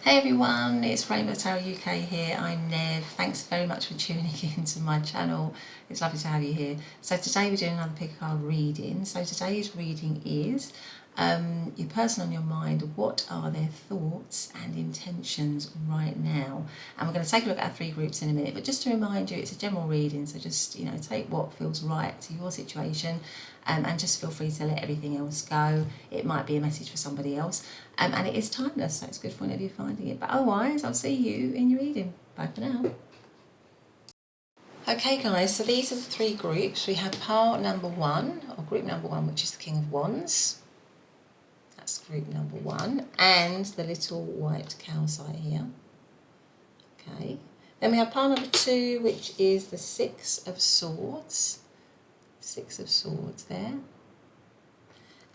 Hey everyone, it's Rainbow Tarot UK here. I'm Nev. Thanks very much for tuning into my channel. It's lovely to have you here. So today we're doing another pick card reading. So today's reading is your person on your mind. What are their thoughts and intentions right now? And we're going to take a look at our three groups in a minute. But just to remind you, it's a general reading. So just take what feels right to your situation. And just feel free to let everything else go. It might be a message for somebody else. And it is timeless, so it's good for whenever you're finding it. But otherwise, I'll see you in your reading. Bye for now. Okay guys, so these are the three groups. We have pile number one, or group number one, which is the King of Wands. That's group number one. And the little white calcite here. Okay. Then we have pile number two, which is the Six of Swords. Six of Swords there.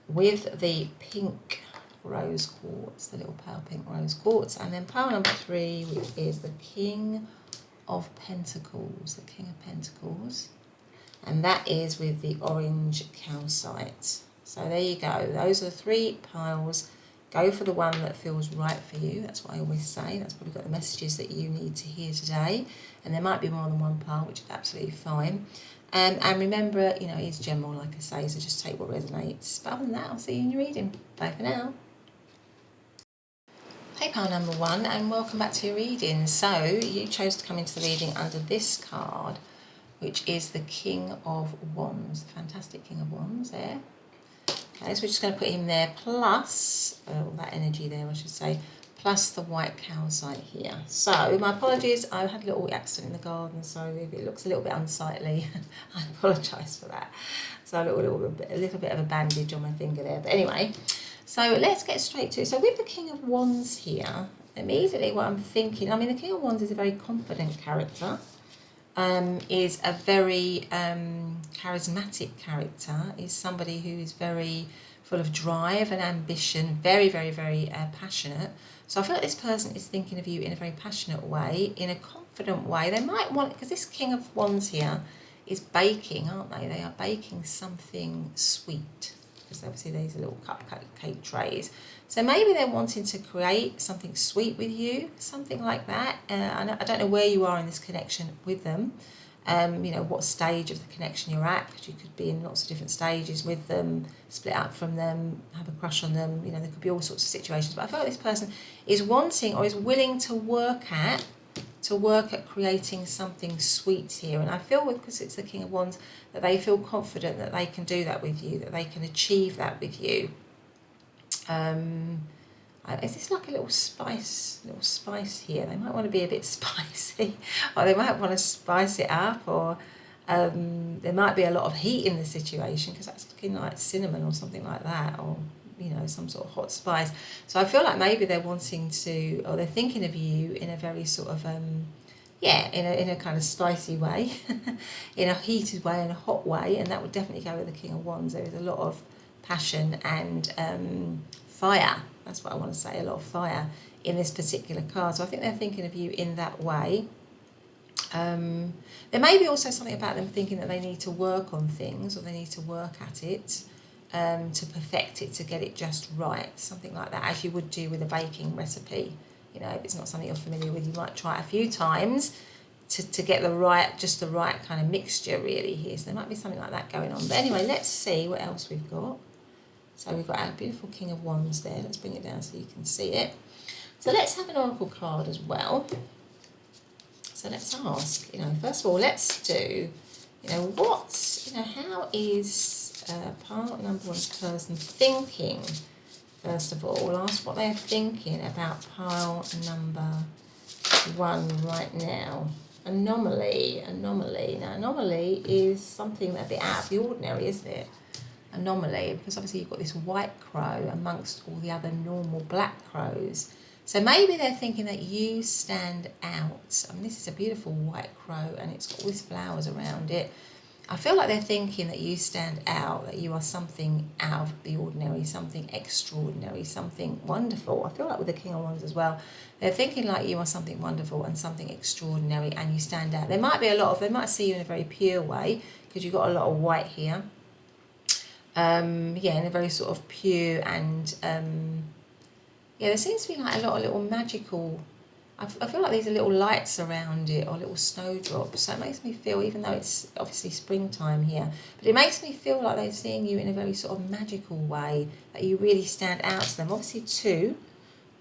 With the pink rose quartz, the little pale pink rose quartz. And then pile number three, which is the King of Pentacles, the King of Pentacles. And that is with the orange calcite. So there you go. Those are the three piles. Go for the one that feels right for you. That's what I always say. That's probably got the messages that you need to hear today. And there might be more than one pile, which is absolutely fine. And remember, it's general, like I say, so just take what resonates. But other than that, I'll see you in your reading. Bye for now. Hey, pile number one, and welcome back to your reading. So you chose to come into the reading under this card, which is the King of Wands, the fantastic King of Wands there. Okay, so we're just going to put him there, plus, that energy there, I should say, plus the white calcite here. So my apologies, I had a little accident in the garden, so if it looks a little bit unsightly, I apologise for that. So a little bit of a bandage on my finger there. But anyway, so let's get straight to it. So with the King of Wands here, immediately what I'm thinking, the King of Wands is a very confident character, is a very charismatic character, is somebody who is very full of drive and ambition, very, very, very passionate. So I feel like this person is thinking of you in a very passionate way, in a confident way. They might want, because this King of Wands here is baking, aren't they? They are baking something sweet, because obviously these are little cupcake trays. So maybe they're wanting to create something sweet with you, something like that. I don't know where you are in this connection with them. What stage of the connection you're at, because you could be in lots of different stages with them, split up from them, have a crush on them. There could be all sorts of situations. But I feel like this person is wanting or is willing to work at creating something sweet here. And I feel, because it's the King of Wands, that they feel confident that they can do that with you, that they can achieve that with you. Is this like a little spice here? They might want to be a bit spicy, or they might want to spice it up, or there might be a lot of heat in the situation, because that's looking like cinnamon or something like that, or some sort of hot spice. So I feel like maybe they're wanting to, or they're thinking of you in a very sort of in a kind of spicy way, in a heated way, in a hot way, and that would definitely go with the King of Wands. There is a lot of passion and fire. That's what I want to say, a lot of fire in this particular card. So I think they're thinking of you in that way. There may be also something about them thinking that they need to work on things, or they need to work at it, to perfect it, to get it just right. Something like that, as you would do with a baking recipe. If it's not something you're familiar with, you might try it a few times to get the right kind of mixture really here. So there might be something like that going on. But anyway, let's see what else we've got. So we've got our beautiful King of Wands there. Let's bring it down so you can see it. So let's have an oracle card as well. So let's ask, first of all, let's do, how is part number one's person thinking? First of all, we'll ask what they're thinking about pile number one right now. Anomaly. Now, anomaly is something that's a bit out of the ordinary, isn't it? Anomaly, because obviously you've got this white crow amongst all the other normal black crows. So maybe they're thinking that you stand out. This is a beautiful white crow, and it's got all these flowers around it. I feel like they're thinking that you stand out, that you are something out of the ordinary, something extraordinary, something wonderful. I feel like with the King of Wands as well, they're thinking like you are something wonderful and something extraordinary, and you stand out. They might see you in a very pure way, because you've got a lot of white here. In a very sort of pure and Yeah, there seems to be like a lot of little magical, I feel like these are little lights around it or little snowdrops. So it makes me feel, even though it's obviously springtime here, but it makes me feel like they're seeing you in a very sort of magical way, that you really stand out to them. Obviously 2,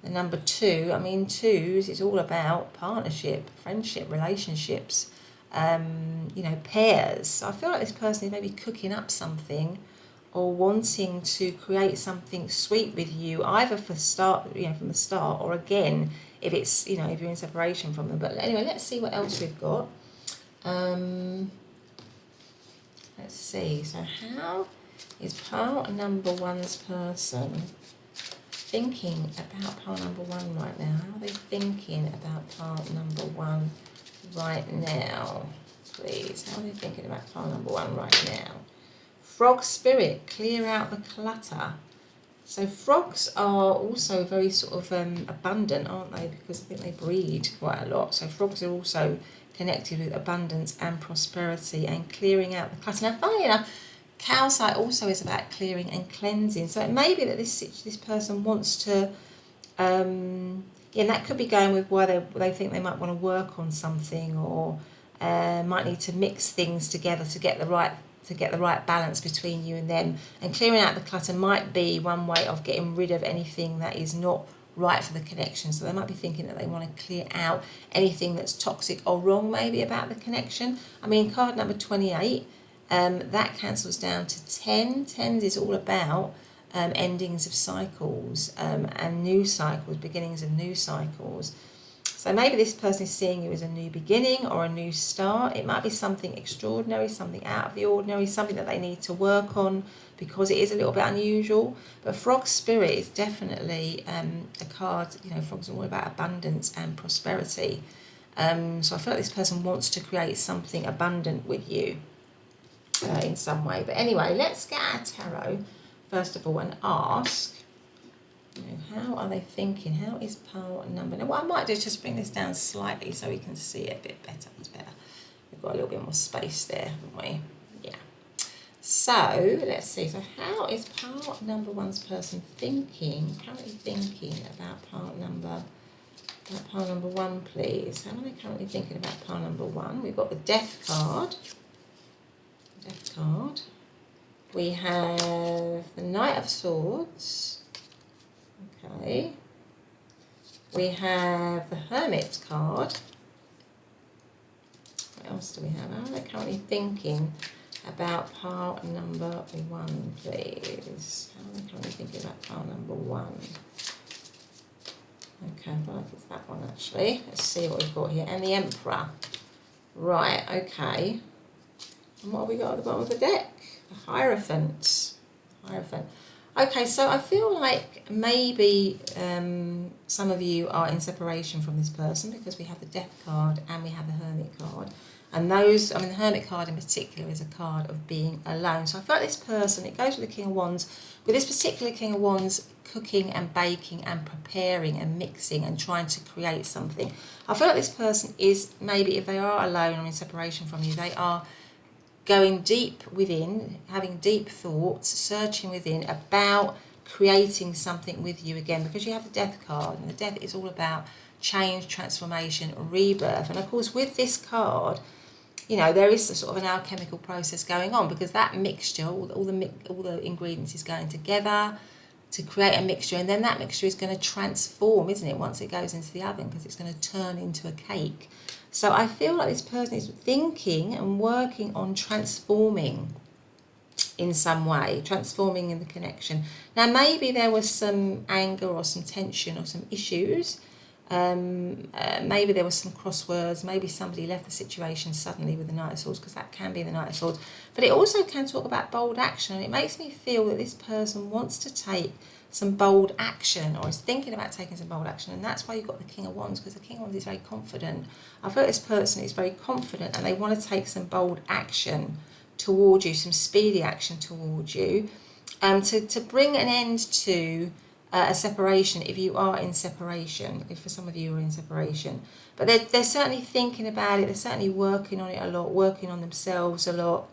the number 2, I mean 2s, it's all about partnership, friendship, relationships, you know, pairs. So I feel like this person is maybe cooking up something or wanting to create something sweet with you, either for start, you know, from the start, or again, if it's, you know, if you're in separation from them. But anyway, let's see what else we've got. Let's see. So how is pile number 1's person thinking about pile number 1 right now? How are they thinking about pile number 1 right now, please? How are they thinking about pile number 1 right now? Frog spirit, clear out the clutter. So frogs are also very sort of abundant, aren't they? Because I think they breed quite a lot. So frogs are also connected with abundance and prosperity and clearing out the clutter. Now, funny enough, calcite also is about clearing and cleansing. So it may be that this person wants to, yeah, and that could be going with why they think they might want to work on something, or might need to mix things together to get the right balance between you and them. And clearing out the clutter might be one way of getting rid of anything that is not right for the connection. So they might be thinking that they want to clear out anything that's toxic or wrong maybe about the connection. I mean, card number 28, that cancels down to 10. 10s is all about endings of cycles and new cycles, beginnings of new cycles. So maybe this person is seeing you as a new beginning or a new start. It might be something extraordinary, something out of the ordinary, something that they need to work on because it is a little bit unusual. But Frog Spirit is definitely a card, you know, frogs are all about abundance and prosperity. So I feel like this person wants to create something abundant with you in some way. But anyway, let's get our tarot, first of all, and ask, you know, how are they thinking? How is pile number? Now, what I might do is just bring this down slightly so we can see it a bit better. It's better. We've got a little bit more space there, haven't we? Yeah. So let's see. So how is pile number 1's person thinking? Currently thinking about pile number 1, please. How are they currently thinking about pile number 1? We've got the Death card. Death card. We have the Knight of Swords. Okay. We have the Hermit card. What else do we have? How are they currently thinking about pile number 1, please? How are they currently thinking about pile number 1? Okay, I feel like it's that one actually. Let's see what we've got here. And the Emperor. Right, okay. And what have we got at the bottom of the deck? The Hierophant. Hierophant. Okay, so I feel like maybe some of you are in separation from this person because we have the Death card and we have the Hermit card. And those, I mean, the Hermit card in particular is a card of being alone. So I feel like this person, it goes with the King of Wands. With this particular King of Wands, cooking and baking and preparing and mixing and trying to create something. I feel like this person is, maybe if they are alone or in separation from you, they are going deep within, having deep thoughts, searching within about creating something with you again, because you have the Death card, and the Death is all about change, transformation, rebirth. And of course, with this card, you know, there is a sort of an alchemical process going on, because that mixture, all the ingredients is going together to create a mixture, and then that mixture is going to transform, isn't it, once it goes into the oven, because it's going to turn into a cake. So I feel like this person is thinking and working on transforming in some way, transforming in the connection. Now, maybe there was some anger or some tension or some issues. Maybe there was some crosswords. Maybe somebody left the situation suddenly with the Knight of Swords, because that can be the Knight of Swords. But it also can talk about bold action. And it makes me feel that this person wants to take some bold action, or is thinking about taking some bold action, and that's why you've got the King of Wands, because the King of Wands is very confident. I feel like this person is very confident and they want to take some bold action towards you, some speedy action towards you, to bring an end to a separation, if you are in separation, if for some of you are in separation. But they're certainly thinking about it, they're certainly working on it a lot, working on themselves a lot.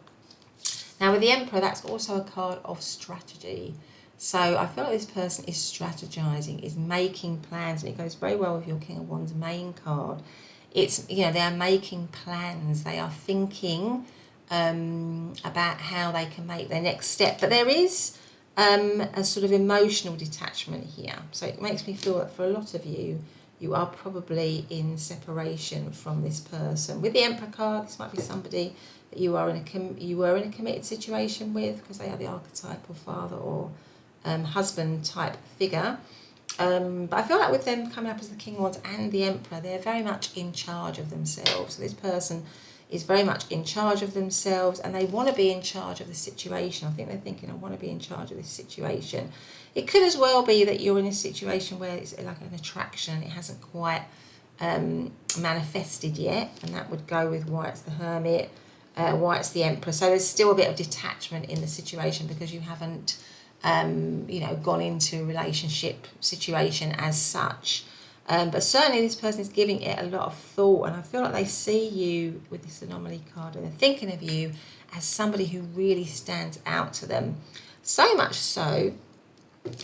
Now with the Emperor, that's also a card of strategy. So I feel like this person is strategizing, is making plans, and it goes very well with your King of Wands main card. It's, you know, they are making plans, they are thinking about how they can make their next step. But there is a sort of emotional detachment here. So it makes me feel that for a lot of you, you are probably in separation from this person. With the Emperor card, this might be somebody that you were in a committed situation with, because they are the archetypal father or husband type figure. But I feel like with them coming up as the King of Wands and the Emperor, they're very much in charge of themselves. So this person is very much in charge of themselves, and they want to be in charge of the situation. I think they're thinking, I want to be in charge of this situation. It could as well be that you're in a situation where it's like an attraction, it hasn't quite manifested yet, and that would go with why it's the Hermit, why it's the Emperor. So there's still a bit of detachment in the situation because you haven't you know, gone into a relationship situation as such. But certainly this person is giving it a lot of thought, and I feel like they see you with this anomaly card, and they're thinking of you as somebody who really stands out to them. So much so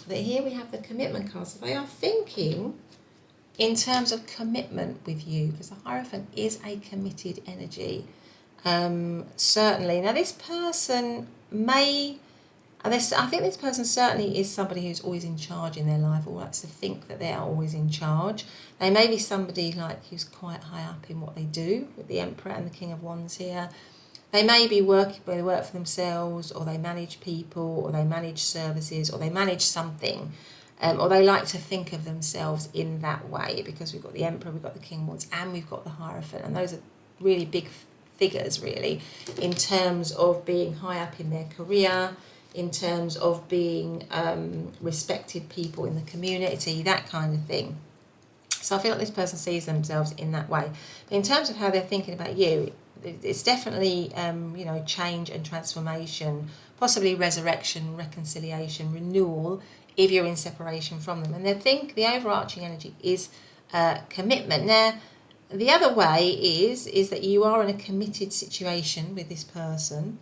that here we have the commitment card. So they are thinking in terms of commitment with you, because the Hierophant is a committed energy. Certainly. Now this person may... I think this person certainly is somebody who's always in charge in their life, or likes to think that they are always in charge. They may be somebody like who's quite high up in what they do, with the Emperor and the King of Wands here. They may be working where they work for themselves, or they manage people, or they manage services, or they manage something, or they like to think of themselves in that way, because we've got the Emperor, we've got the King of Wands, and we've got the Hierophant, and those are really big figures, really, in terms of being high up in their career, in terms of being respected people in the community, that kind of thing. So I feel like this person sees themselves in that way. But in terms of how they're thinking about you, it's definitely, you know, change and transformation, possibly resurrection, reconciliation, renewal, if you're in separation from them. And they think the overarching energy is commitment. Now, the other way is that you are in a committed situation with this person,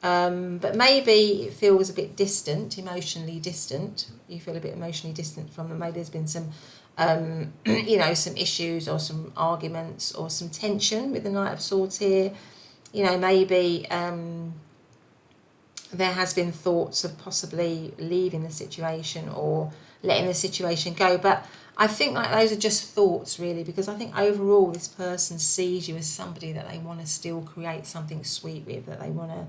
but maybe it feels a bit distant, emotionally distant. You feel a bit emotionally distant from them. Maybe there's been some, you know, some issues or some arguments or some tension with the Knight of Swords here. You know, maybe there has been thoughts of possibly leaving the situation or letting the situation go. But I think like those are just thoughts, really, because I think overall this person sees you as somebody that they want to still create something sweet with, that they want to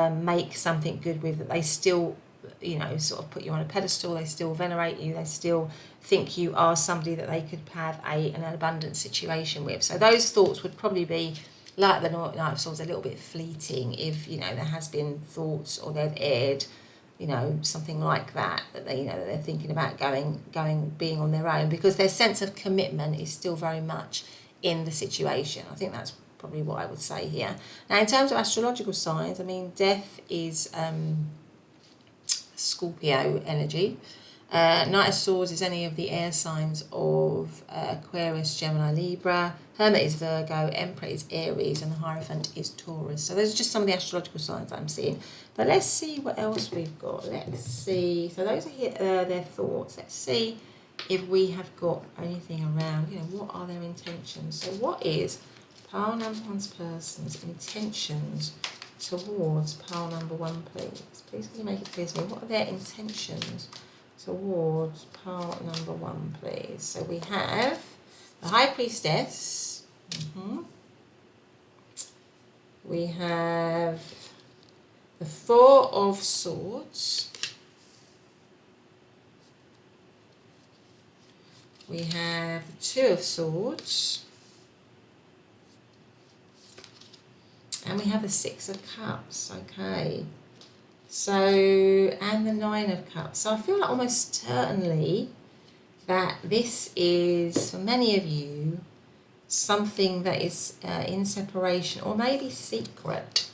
make something good with, that they still, you know, sort of put you on a pedestal, they still venerate you, they still think you are somebody that they could have an abundant situation with. So those thoughts would probably be, like the Knight of Swords, a little bit fleeting if, you know, there has been thoughts or they've aired, you know, something like that, that they, you know, that they're thinking about being on their own, because their sense of commitment is still very much in the situation. I think that's probably what I would say here. Now, in terms of astrological signs, I mean, death is Scorpio energy. Knight of Swords is any of the air signs of Aquarius, Gemini, Libra. Hermit is Virgo, Emperor is Aries, and the Hierophant is Taurus. So those are just some of the astrological signs I'm seeing. But let's see what else we've got. Let's see. So those are here, their thoughts. Let's see if we have got anything around, you know, what are their intentions. So what is pile number one's person's intentions towards pile number one, please? Please can you make it clear to me, what are their intentions towards pile number one, please? So we have the High Priestess. We have the Four of Swords. We have the Two of Swords. And we have the Six of Cups, okay. So, and the Nine of Cups. So I feel like almost certainly that this is, for many of you, something that is in separation, or maybe secret.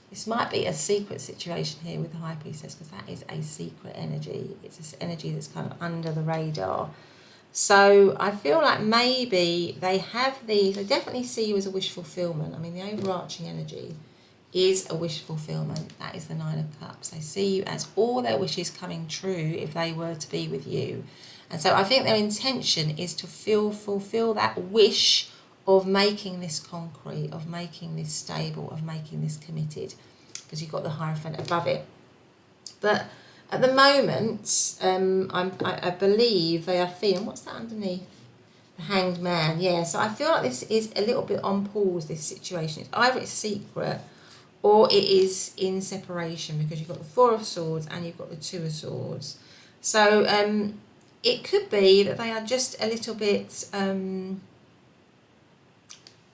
This might be a secret situation here with the High Priestess, because that is a secret energy. It's this energy that's kind of under the radar. So I feel like maybe they have these, they definitely see you as a wish fulfillment. I mean, the overarching energy is a wish fulfillment. That is the Nine of Cups. They see you as all their wishes coming true if they were to be with you. And so I think their intention is to fulfill that wish of making this concrete, of making this stable, of making this committed, because you've got the Hierophant above it. But at the moment, I believe they are feeling, what's that underneath? The Hanged Man, yeah. So I feel like this is a little bit on pause, this situation. Either it's secret or it is in separation, because you've got the Four of Swords and you've got the Two of Swords. So it could be that they are just a little bit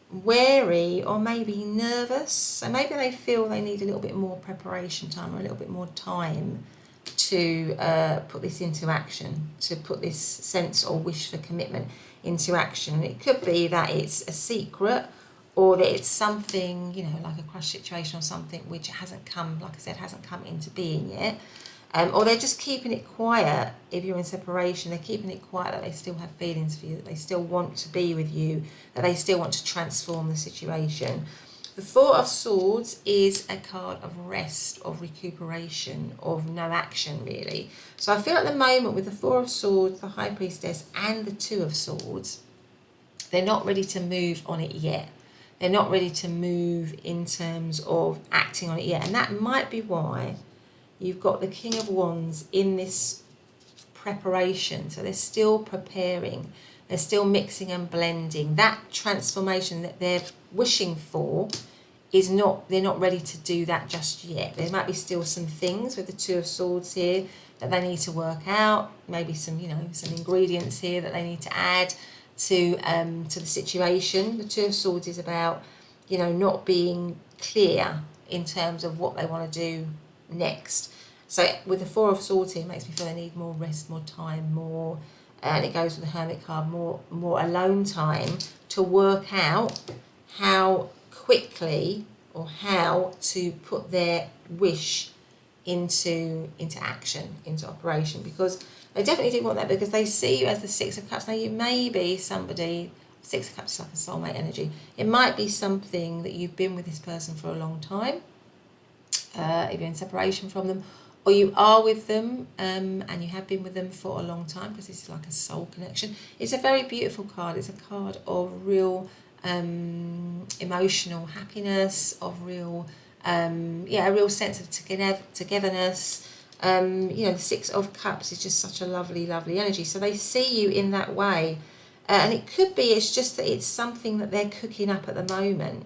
wary or maybe nervous. So maybe they feel they need a little bit more preparation time or a little bit more time to put this into action, to put this sense or wish for commitment into action. And it could be that it's a secret, or that it's something, you know, like a crush situation or something which hasn't come, like I said, hasn't come into being yet. Or they're just keeping it quiet. If you're in separation, they're keeping it quiet that they still have feelings for you, that they still want to be with you, that they still want to transform the situation. The Four of Swords is a card of rest, of recuperation, of no action, really. So I feel at the moment with the Four of Swords, the High Priestess, and the Two of Swords, they're not ready to move on it yet. They're not ready to move in terms of acting on it yet. And that might be why you've got the King of Wands in this preparation. So they're still preparing. They're still mixing and blending. That transformation that they're wishing for is not, they're not ready to do that just yet. There might be still some things with the Two of Swords here that they need to work out. Maybe some, you know, some ingredients here that they need to add to the situation. The Two of Swords is about, you know, not being clear in terms of what they want to do next. So with the Four of Swords here, it makes me feel they need more rest, more time, more, and it goes with the Hermit card, more alone time to work out how quickly or how to put their wish into action, into operation, because they definitely do want that, because they see you as the Six of Cups. Now you may be somebody, Six of Cups is like a soulmate energy. It might be something that you've been with this person for a long time, if you're in separation from them, or you are with them and you have been with them for a long time, because this is like a soul connection. It's a very beautiful card. It's a card of real emotional happiness, of real, a real sense of togetherness. You know, the Six of Cups is just such a lovely, lovely energy. So they see you in that way. And it could be it's just that it's something that they're cooking up at the moment.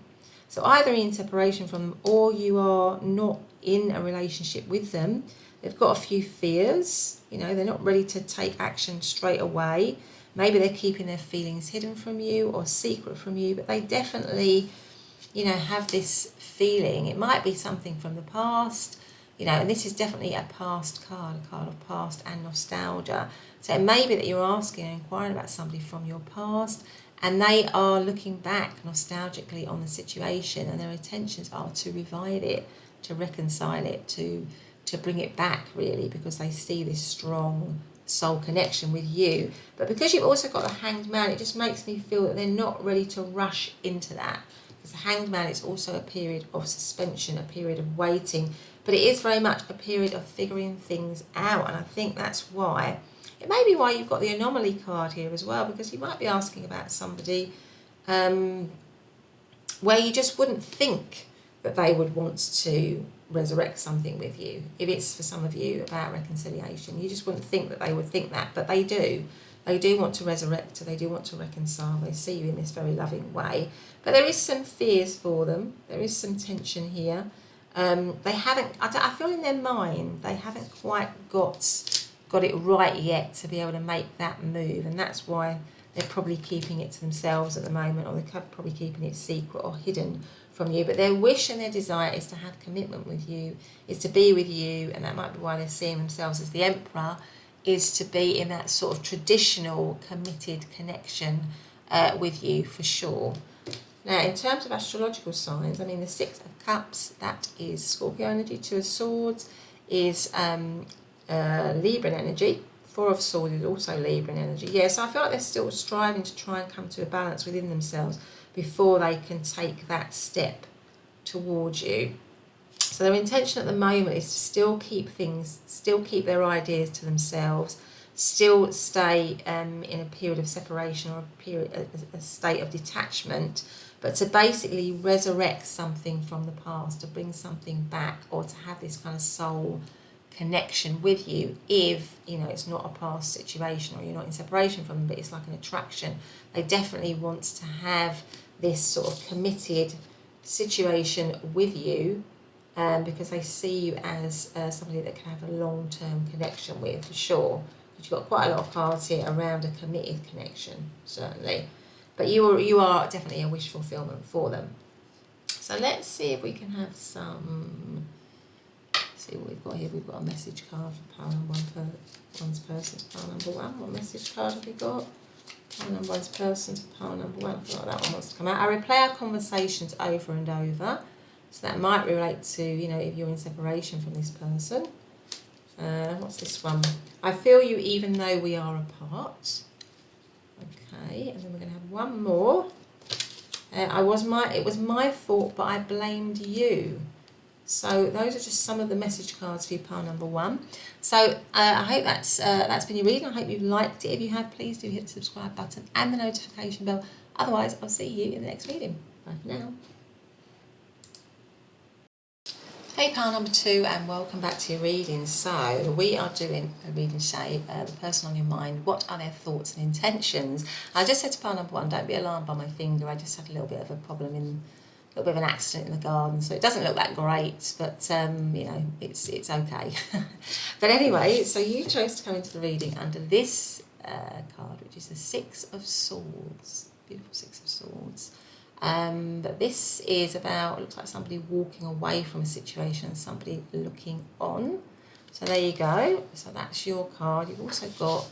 So either in separation from them, or you are not in a relationship with them. They've got a few fears, you know, they're not ready to take action straight away. Maybe they're keeping their feelings hidden from you or secret from you, but they definitely, you know, have this feeling. It might be something from the past, you know, and this is definitely a past card, a card of past and nostalgia. So it may be that you're asking and inquiring about somebody from your past, and they are looking back nostalgically on the situation, and their intentions are to revive it, to reconcile it, to bring it back, really, because they see this strong soul connection with you. But because you've also got the Hanged Man, it just makes me feel that they're not ready to rush into that. Because the Hanged Man is also a period of suspension, a period of waiting, but it is very much a period of figuring things out. And I think that's why, it may be why you've got the Anomaly card here as well, because you might be asking about somebody where you just wouldn't think that they would want to resurrect something with you. If it's for some of you about reconciliation, you just wouldn't think that they would think that, but they do. They do want to resurrect, they do want to reconcile, they see you in this very loving way. But there is some fears for them, there is some tension here. They haven't, I feel in their mind, they haven't quite got it right yet to be able to make that move, and that's why they're probably keeping it to themselves at the moment, or they're probably keeping it secret or hidden from you. But their wish and their desire is to have commitment with you, is to be with you, and that might be why they're seeing themselves as the Emperor, is to be in that sort of traditional committed connection with you for sure. Now, in terms of astrological signs, I mean, the Six of Cups, that is Scorpio energy. Two of Swords is Libran energy. Four of Swords is also Libran energy. Yeah, so I feel like they're still striving to try and come to a balance within themselves before they can take that step towards you. So their intention at the moment is to still keep their ideas to themselves, still stay in a period of separation or a state of detachment, but to basically resurrect something from the past, to bring something back, or to have this kind of soul connection with you. If it's not a past situation or you're not in separation from them, but it's like an attraction, they definitely want to have this sort of committed situation with you, because they see you as somebody that can have a long-term connection with, for sure. But you've got quite a lot of cards here around a committed connection, certainly. But you are definitely a wish fulfillment for them. So let's see if we can have some. See what we've got here. We've got a message card for pile number one for one's person to pile number one. What message card have we got? Pile number one's person to pile number one. I feel like that one wants to come out. I replay our conversations over and over. So that might relate to, if you're in separation from this person. What's this one? I feel you even though we are apart. Okay, and then we're going to have one more. It was my fault, but I blamed you. So those are just some of the message cards for your pile number one. So I hope that's been your reading. I hope you've liked it. If you have, please do hit the subscribe button and the notification bell. Otherwise, I'll see you in the next reading. Bye for now. Hey pile number two, and welcome back to your reading. So we are doing a reading shade, the person on your mind, what are their thoughts and intentions? I just said to pile number one, don't be alarmed by my finger. I just had a little bit of a problem, a little bit of an accident in the garden, so it doesn't look that great, but it's okay. But anyway, so you chose to come into the reading under this card, which is the Six of Swords. Beautiful Six of Swords. But this is about, looks like somebody walking away from a situation and somebody looking on. So there you go. So that's your card. You've also got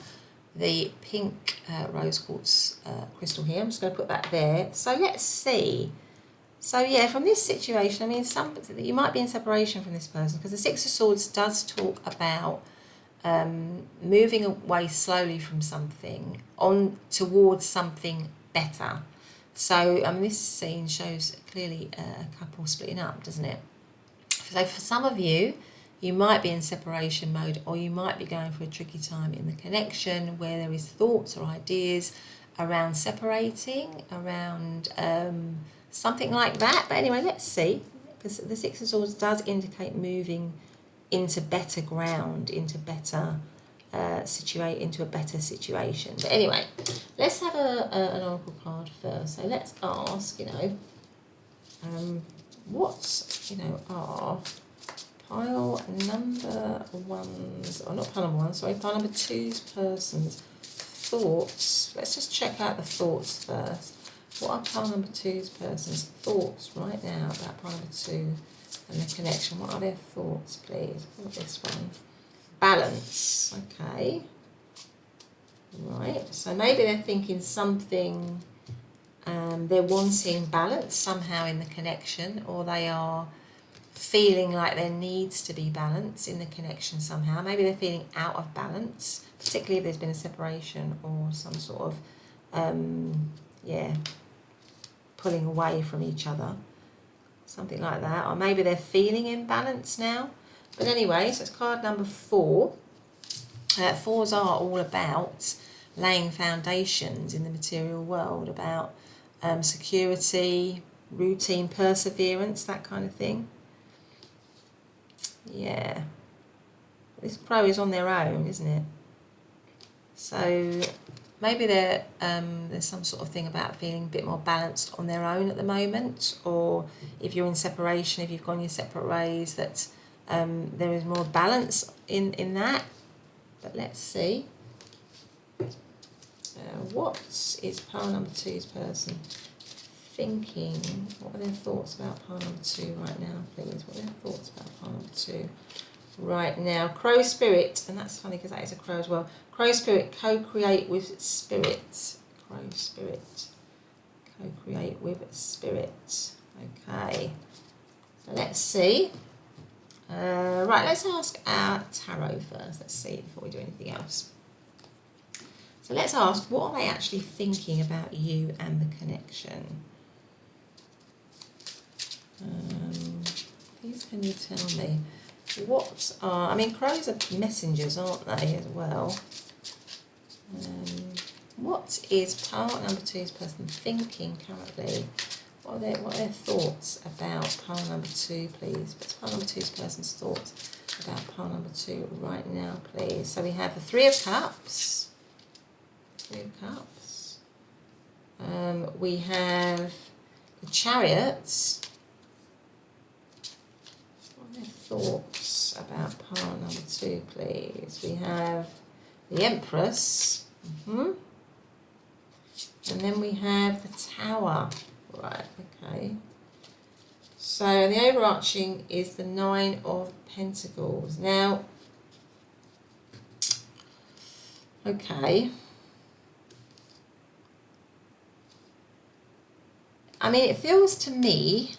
the pink rose quartz crystal here. I'm just going to put that there. So let's see. So yeah, from this situation, I mean, you might be in separation from this person, because the Six of Swords does talk about moving away slowly from something on towards something better. So, I mean, this scene shows clearly a couple splitting up, doesn't it? So for some of you, you might be in separation mode, or you might be going through a tricky time in the connection where there is thoughts or ideas around separating, around something like that. But anyway, let's see, because the Six of Swords does indicate moving into better ground, into better into a better situation. But anyway, let's have an oracle card first. So let's ask, what are pile number one's, or not pile number one, sorry, pile number two's person's thoughts. Let's just check out the thoughts first. What are pile number two's person's thoughts right now about pile number two and the connection? What are their thoughts, please? Look at this one. Balance. Okay. Right. So maybe they're thinking something, they're wanting balance somehow in the connection, or they are feeling like there needs to be balance in the connection somehow. Maybe they're feeling out of balance, particularly if there's been a separation or some sort of, pulling away from each other. Something like that. Or maybe they're feeling imbalance now. But anyway, so it's card number four. Fours are all about laying foundations in the material world, about security, routine, perseverance, that kind of thing. Yeah. This crow is on their own, isn't it? So maybe there's some sort of thing about feeling a bit more balanced on their own at the moment, or if you're in separation, if you've gone your separate ways, that there is more balance in that. But let's see. What is pile number two's person thinking? What are their thoughts about pile number two right now, please? What are their thoughts about pile number two right now? Crow spirit, and that's funny because that is a crow as well. Crow spirit, co-create with spirit. Crow spirit, co-create with spirit. Okay, so let's see. Right, let's ask our tarot first. Let's see before we do anything else. So let's ask, what are they actually thinking about you and the connection? Please can you tell me what are, I mean, crows are messengers, aren't they, as well? What is pile number two's person thinking currently? What are their thoughts about pile number two, please? What's pile number two's person's thoughts about pile number two right now, please? So we have the Three of Cups. Three of Cups. We have the Chariots. What are their thoughts about pile number two, please? We have the Empress. And then we have the Tower. Right, okay. So the overarching is the Nine of Pentacles. Now, okay. I mean, it feels to me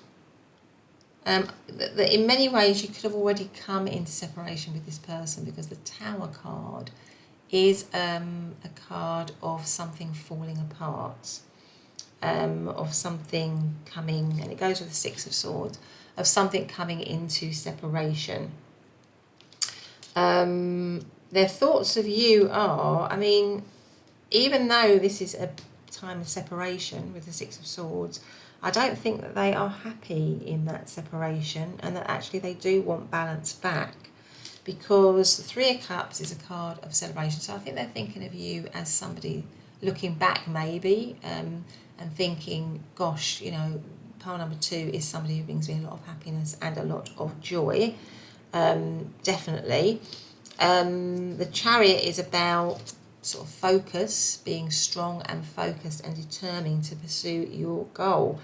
that in many ways you could have already come into separation with this person, because the Tower card is a card of something falling apart, of something coming, and it goes with the Six of Swords, of something coming into separation. Their thoughts of you are, I mean, even though this is a time of separation with the Six of Swords, I don't think that they are happy in that separation, and that actually they do want balance back. Because the Three of Cups is a card of celebration. So I think they're thinking of you as somebody looking back maybe, and thinking, gosh, you know, pile number two is somebody who brings me a lot of happiness and a lot of joy, definitely. The Chariot is about sort of focus, being strong and focused and determined to pursue your goal.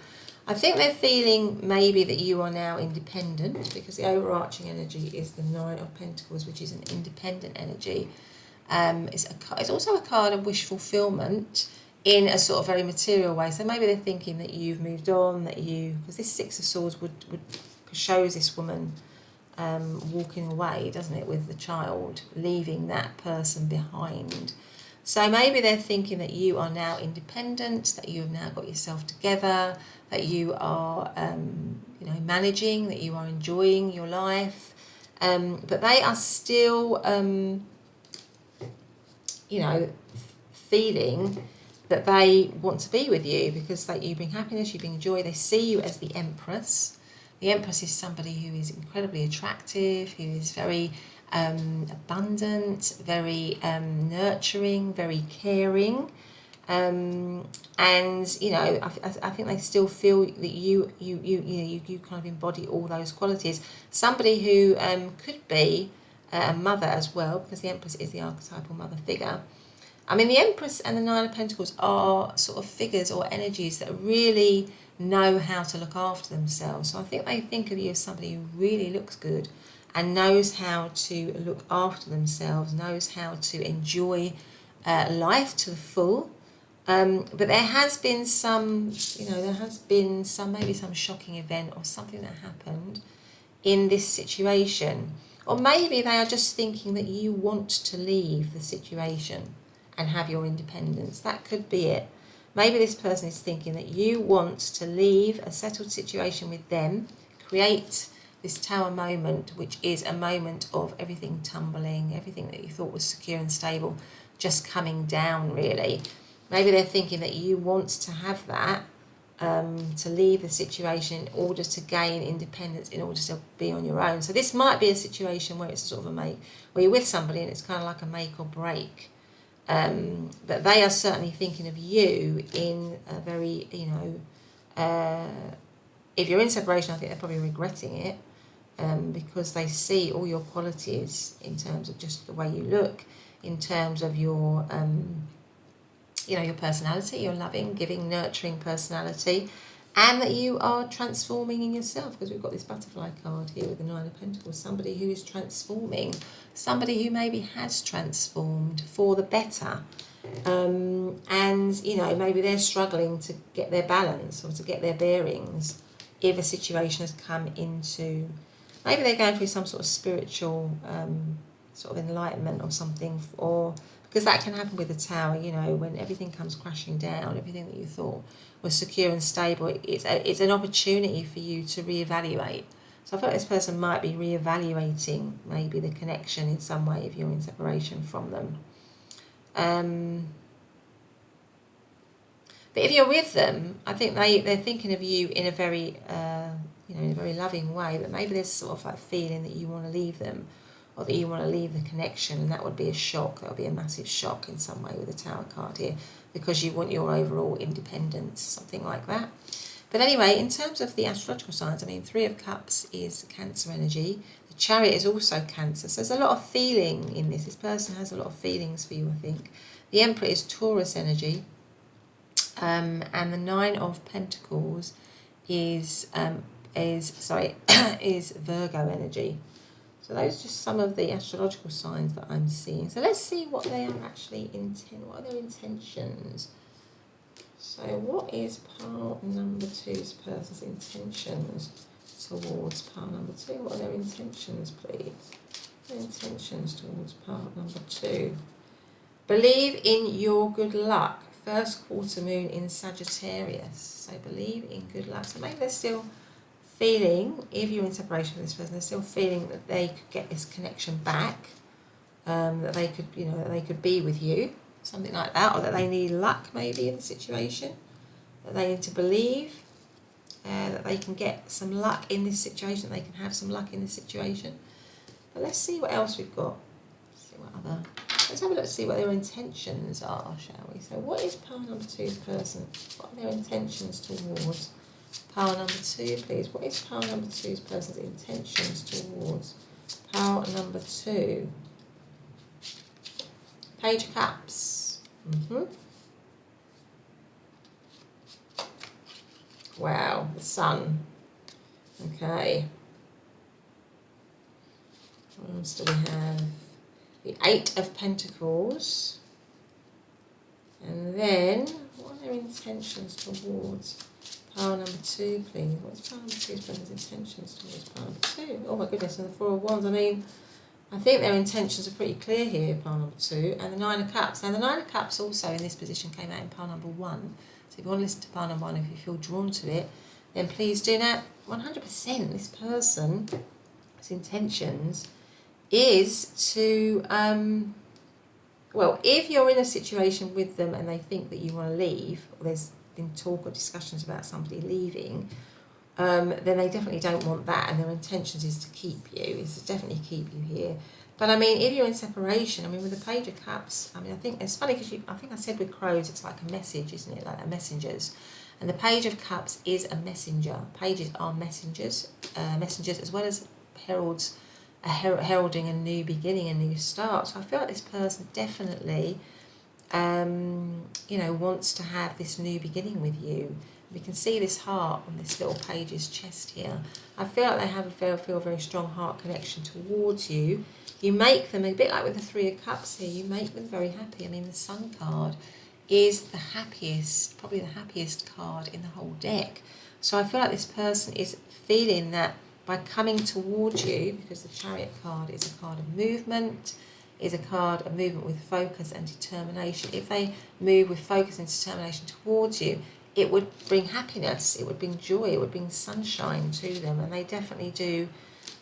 I think they're feeling maybe that you are now independent, because the overarching energy is the Nine of Pentacles, which is an independent energy. It's also a card of wish fulfillment in a sort of very material way. So maybe they're thinking that you've moved on, that you, because this Six of Swords would shows this woman walking away, doesn't it, with the child, leaving that person behind. So maybe they're thinking that you are now independent, that you have now got yourself together, that you are, you know, managing, that you are enjoying your life, but they are still, you know, feeling that they want to be with you, because like, you bring happiness, you bring joy. They see you as the Empress. The Empress is somebody who is incredibly attractive, who is very abundant, very nurturing, very caring, and you know, I think they still feel that you kind of embody all those qualities. Somebody who could be a mother as well, because the Empress is the archetypal mother figure. I mean, the Empress and the Nine of Pentacles are sort of figures or energies that really know how to look after themselves. So I think they think of you as somebody who really looks good and knows how to look after themselves, knows how to enjoy life to the full. But there has been some, you know, maybe some shocking event or something that happened in this situation. Or maybe they are just thinking that you want to leave the situation and have your independence. That could be it. Maybe this person is thinking that you want to leave a settled situation with them, create this Tower moment, which is a moment of everything tumbling, everything that you thought was secure and stable, just coming down, really. Maybe they're thinking that you want to have that, to leave the situation in order to gain independence, in order to be on your own. So this might be a situation where it's sort of where you're with somebody and it's kind of like a make or break. But they are certainly thinking of you in a very, you know, if you're in separation, I think they're probably regretting it, because they see all your qualities in terms of just the way you look, in terms of your, you know, your personality, your loving, giving, nurturing personality, and that you are transforming in yourself, because we've got this butterfly card here with the Nine of Pentacles, somebody who is transforming, somebody who maybe has transformed for the better, and, you know, maybe they're struggling to get their balance or to get their bearings if a situation has come into, maybe they're going through some sort of spiritual sort of enlightenment or something, or because that can happen with the Tower, you know, when everything comes crashing down, everything that you thought was secure and stable, it's an opportunity for you to reevaluate. So I feel like this person might be reevaluating maybe the connection in some way if you're in separation from them. But if you're with them, I think they're thinking of you in a very, in a very loving way, but maybe there's sort of like feeling that you want to leave them, or that you want to leave the connection, and that would be a shock. That would be a massive shock in some way with the Tower card here, because you want your overall independence, something like that. But anyway, in terms of the astrological signs, I mean, 3 of Cups is Cancer energy. The Chariot is also Cancer. So there's a lot of feeling in this. This person has a lot of feelings for you, I think. The Emperor is Taurus energy. And the 9 of Pentacles is Virgo energy. So those are just some of the astrological signs that I'm seeing. So let's see what they are actually what are their intentions? So what is pile number 2's person's intentions towards pile number 2? What are their intentions, please? Their intentions towards pile number 2. Believe in your good luck. First quarter moon in Sagittarius. So believe in good luck. So maybe they're still feeling, if you're in separation with this person, they're still feeling that they could get this connection back, that they could, that they could be with you, something like that, or that they need luck maybe in the situation, that they need to believe that they can get some luck in this situation, they can have some luck in this situation. But let's see what else we've got. Let's have a look to see what their intentions are, shall we? So what is pile number 2's person? What are their intentions towards pile number 2, please? What is pile number 2's person's intentions towards pile number 2? Page of Cups. Wow, the Sun. Okay. What else do we have? The 8 of Pentacles. And then, what are their intentions towards pile number 2, please? What's pile number 2's person's intentions towards pile number 2? Oh my goodness, and the 4 of Wands. I mean, I think their intentions are pretty clear here, pile number 2. And the 9 of Cups. Now, the 9 of Cups also in this position came out in pile number 1. So if you want to listen to pile number 1, if you feel drawn to it, then please do. Now, 100% this person's intentions is to, well, if you're in a situation with them and they think that you want to leave, or there's been talk or discussions about somebody leaving, then they definitely don't want that, and their intentions is to keep you, is to definitely keep you here. But I mean, if you're in separation, I mean, with the Page of Cups, I mean, I think it's funny because I think I said with crows, it's like a message, isn't it? Like a messengers. And the Page of Cups is a messenger. Pages are messengers, as well as heralds, heralding a new beginning, a new start. So I feel like this person definitely, wants to have this new beginning with you. We can see this heart on this little page's chest here. I feel like they have a very strong heart connection towards you. You make them, a bit like with the 3 of Cups here, you make them very happy. I mean, the Sun card is the happiest, probably the happiest card in the whole deck. So I feel like this person is feeling that by coming towards you, because the Chariot card is a card of movement, is a card of movement with focus and determination. If they move with focus and determination towards you, it would bring happiness, it would bring joy, it would bring sunshine to them, and they definitely do.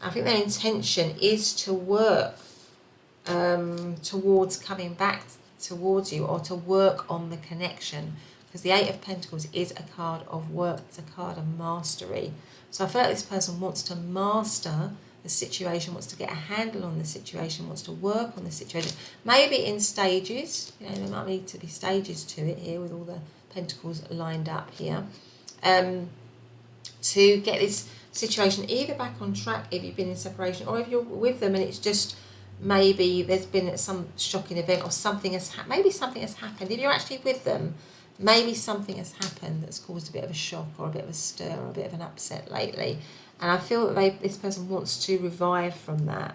I think their intention is to work towards coming back towards you, or to work on the connection, because the 8 of Pentacles is a card of work, it's a card of mastery. So I feel like this person wants to master the situation, wants to get a handle on the situation, wants to work on the situation, maybe in stages. There might need to be stages to it here with all the Pentacles lined up here, to get this situation either back on track if you've been in separation, or if you're with them and it's just maybe there's been some shocking event, or something has maybe something has happened. If you're actually with them, maybe something has happened that's caused a bit of a shock or a bit of a stir or a bit of an upset lately, and I feel that this person wants to revive from that.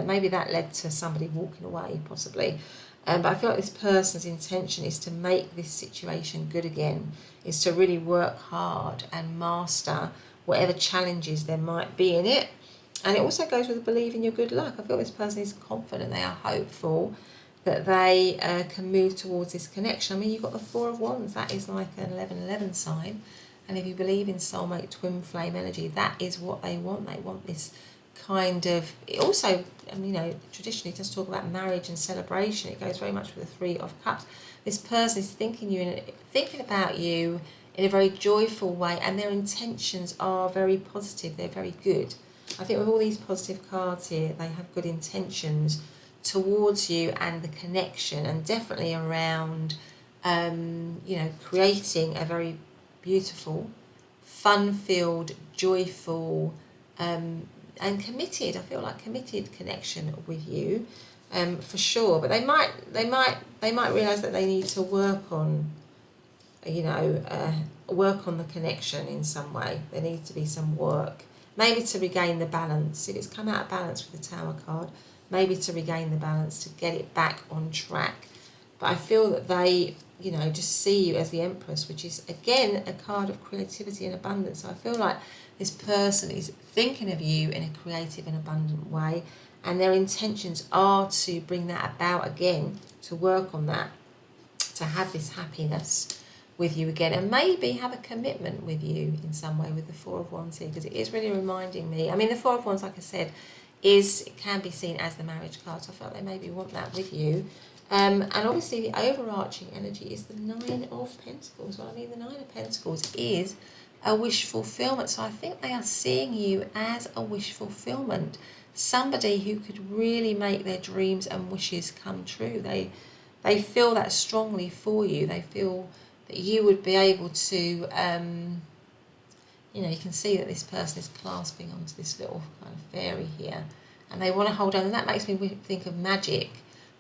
Maybe that led to somebody walking away, possibly. But I feel like this person's intention is to make this situation good again, is to really work hard and master whatever challenges there might be in it. And it also goes with believing your good luck. I feel this person is confident, they are hopeful that they can move towards this connection. I mean, you've got the Four of Wands. That is like an 11-11 sign. And if you believe in soulmate twin flame energy, that is what they want. They want this kind of... It also, you know, traditionally does talk about marriage and celebration. It goes very much with the Three of Cups. This person is thinking about you in a very joyful way, and their intentions are very positive. They're very good. I think with all these positive cards here, they have good intentions towards you and the connection, and definitely around, you know, creating a very beautiful, fun-filled, joyful, and committed. I feel like committed connection with you, for sure. But they might realise that they need to work on, you know, work on the connection in some way. There needs to be some work, maybe to regain the balance. If it's come out of balance with the Tower card, maybe to regain the balance, to get it back on track. But I feel that they, you know, just see you as the Empress, which is, again, a card of creativity and abundance. So I feel like this person is thinking of you in a creative and abundant way, and their intentions are to bring that about again, to work on that, to have this happiness with you again, and maybe have a commitment with you in some way with the Four of Wands here, because it is really reminding me. I mean, the Four of Wands, like I said, it can be seen as the marriage card, so I felt they maybe want that with you. And obviously the overarching energy is the Nine of Pentacles. Well, I mean, the Nine of Pentacles is a wish fulfillment. So I think they are seeing you as a wish fulfillment. Somebody who could really make their dreams and wishes come true. They feel that strongly for you. They feel that you would be able to, you know, you can see that this person is clasping onto this little kind of fairy here, and they want to hold on, and that makes me think of magic.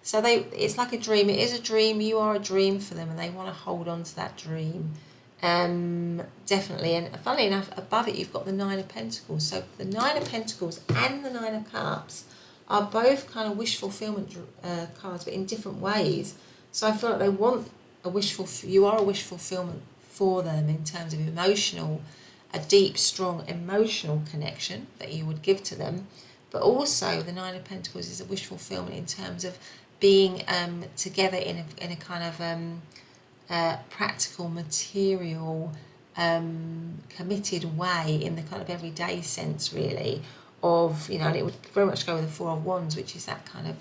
So it's like a dream. It is a dream. You are a dream for them, and they want to hold on to that dream. Definitely. And funnily enough, above it, you've got the Nine of Pentacles. So the Nine of Pentacles and the Nine of Cups are both kind of wish fulfillment cards, but in different ways. So I feel like they want you are a wish fulfillment for them in terms of a deep, strong emotional connection that you would give to them. But also the Nine of Pentacles is a wish fulfillment in terms of being together in a kind of practical, material, committed way, in the kind of everyday sense, really, of, you know, and it would very much go with the Four of Wands, which is that kind of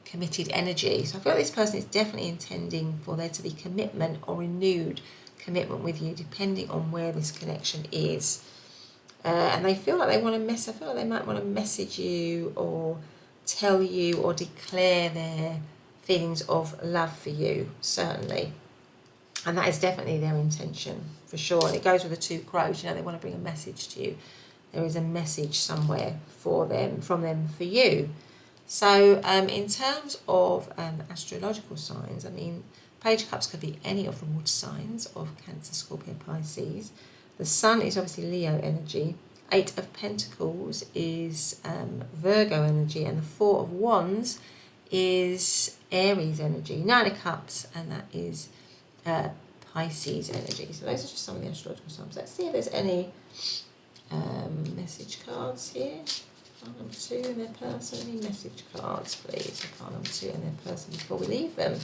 committed energy. So I feel like this person is definitely intending for there to be commitment or renewed commitment with you, depending on where this connection is. And they feel like they want to I feel like they might want to message you or tell you or declare their feelings of love for you, certainly. And that is definitely their intention, for sure. And it goes with the Two Crows, you know, they want to bring a message to you. There is a message somewhere for them, from them for you. So in terms of astrological signs, I mean, Page of Cups could be any of the water signs of Cancer, Scorpio, Pisces. The Sun is obviously Leo energy. Eight of Pentacles is Virgo energy. And the Four of Wands is Aries energy. Nine of Cups, and that is Pisces energy. So those are just some of the astrological signs. Let's see if there's any message cards here. Pile number two in their person. Any message cards, please? Pile number two in their person before we leave them.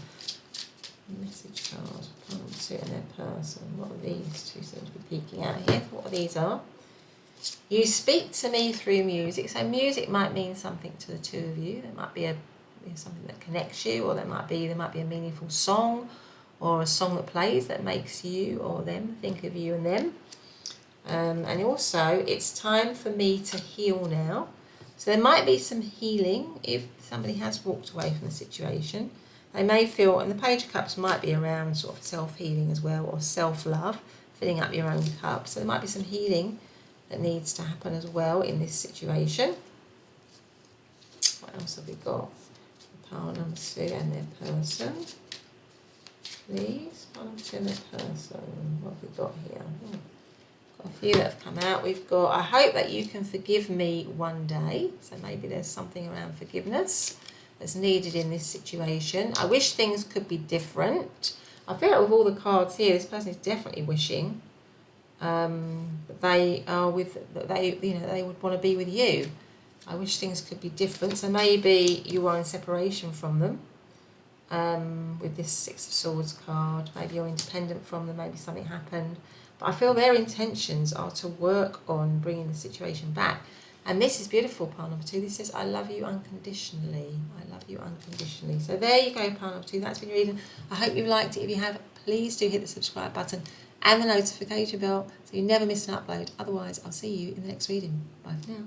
Message card. Pile number two in their person. What are these two seem to be peeking out here? What are these are? You speak to me through music. So music might mean something to the two of you. There might be something that connects you, or there might be a meaningful song, or a song that plays that makes you or them think of you and them. And also, it's time for me to heal now. So there might be some healing if somebody has walked away from the situation. They may feel, and the Page of Cups might be around sort of self-healing as well, or self-love, filling up your own cup. So there might be some healing that needs to happen as well in this situation. What else have we got? Pile number two and their person. Please, pile number two and their person. What have we got here? Got a few that have come out. We've got, I hope that you can forgive me one day. So maybe there's something around forgiveness that's needed in this situation. I wish things could be different. I feel like with all the cards here, this person is definitely wishing that they would want to be with you. I wish things could be different. So maybe you are in separation from them. with this Six of Swords card. Maybe you're independent from them, maybe something happened. But I feel their intentions are to work on bringing the situation back. And this is beautiful, pile number 2. This says, I love you unconditionally. I love you unconditionally. So there you go, pile number 2. That's been your reading. I hope you liked it. If you have, please do hit the subscribe button and the notification bell so you never miss an upload. Otherwise, I'll see you in the next reading. Bye for now.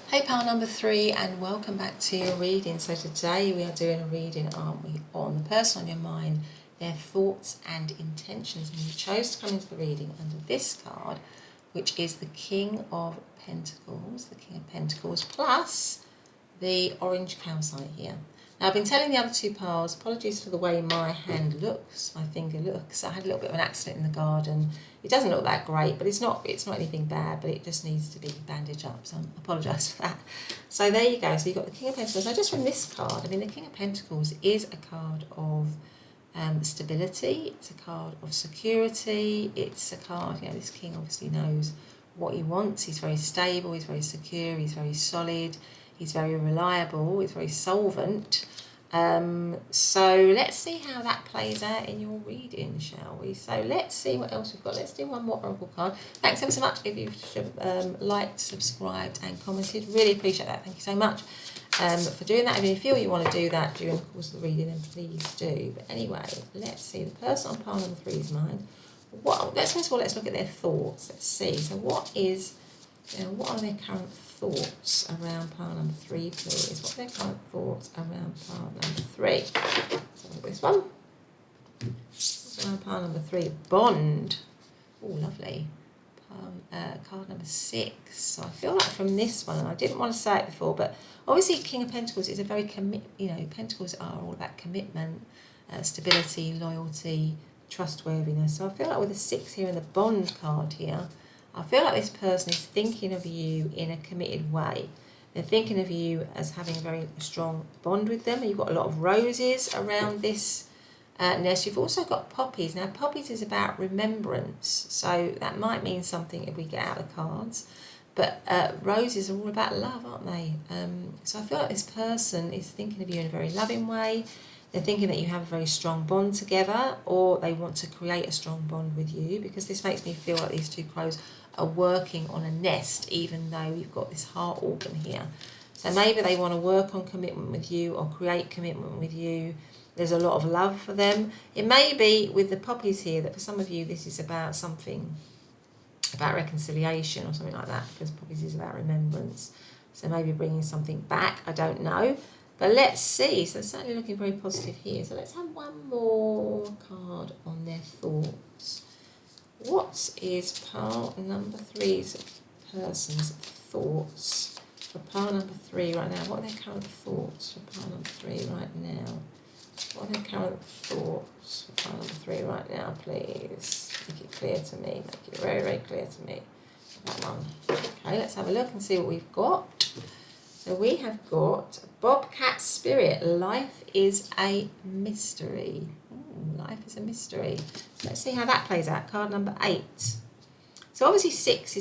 Hey pile number 3, and welcome back to your reading. So today we are doing a reading, aren't we, on the person on your mind, their thoughts and intentions. And you chose to come into the reading under this card, which is the King of Pentacles, the King of Pentacles, plus the orange calcite here. Now I've been telling the other two piles, apologies for the way my hand looks, my finger looks. I had a little bit of an accident in the garden. It doesn't look that great, but it's not anything bad, but it just needs to be bandaged up, so I apologise for that. So there you go, so you've got the King of Pentacles. Now just from this card, I mean the King of Pentacles is a card of stability, it's a card of security, it's a card, you know, this king obviously knows what he wants, he's very stable, he's very secure, he's very solid, he's very reliable, he's very solvent. So let's see how that plays out in your reading, shall we? So let's see what else we've got. Let's do one more oracle card. Thanks ever so much if you've liked, subscribed and commented. Really appreciate that. Thank you so much for doing that. If you feel you want to do that during the course of the reading, then please do. But anyway, let's see. The person on pile number 3's mind. Let's first of all, let's look at their thoughts. Let's see. So what are their current thoughts around pile number 3, please? What are their current thoughts around pile number 3? So this one. What's around pile number 3? Bond. Oh, lovely. Card number 6. So I feel like from this one, and I didn't want to say it before, but obviously King of Pentacles is a very Pentacles are all about commitment, stability, loyalty, trustworthiness. So I feel like with the 6 here and the Bond card here, I feel like this person is thinking of you in a committed way. They're thinking of you as having a very strong bond with them. You've got a lot of roses around this nest. You've also got poppies. Now, poppies is about remembrance. So that might mean something if we get out the cards. But roses are all about love, aren't they? So I feel like this person is thinking of you in a very loving way. They're thinking that you have a very strong bond together, or they want to create a strong bond with you, because this makes me feel like these two crows are working on a nest, even though you've got this heart organ here. So maybe they want to work on commitment with you or create commitment with you. There's a lot of love for them. It may be with the poppies here that for some of you this is about something, about reconciliation or something like that, because poppies is about remembrance. So maybe bringing something back, I don't know. But let's see. So certainly looking very positive here. So let's have one more card on their thoughts. What is pile number 3's person's thoughts for pile number 3 right now? What are their current thoughts for pile number 3 right now? What are their current thoughts for pile number 3 right now, please? Make it clear to me. Make it very, very clear to me. That one. Okay, let's have a look and see what we've got. So we have got Bobcat Spirit. Life is a mystery. Life is a mystery. So let's see how that plays out. Card number 8. So obviously 6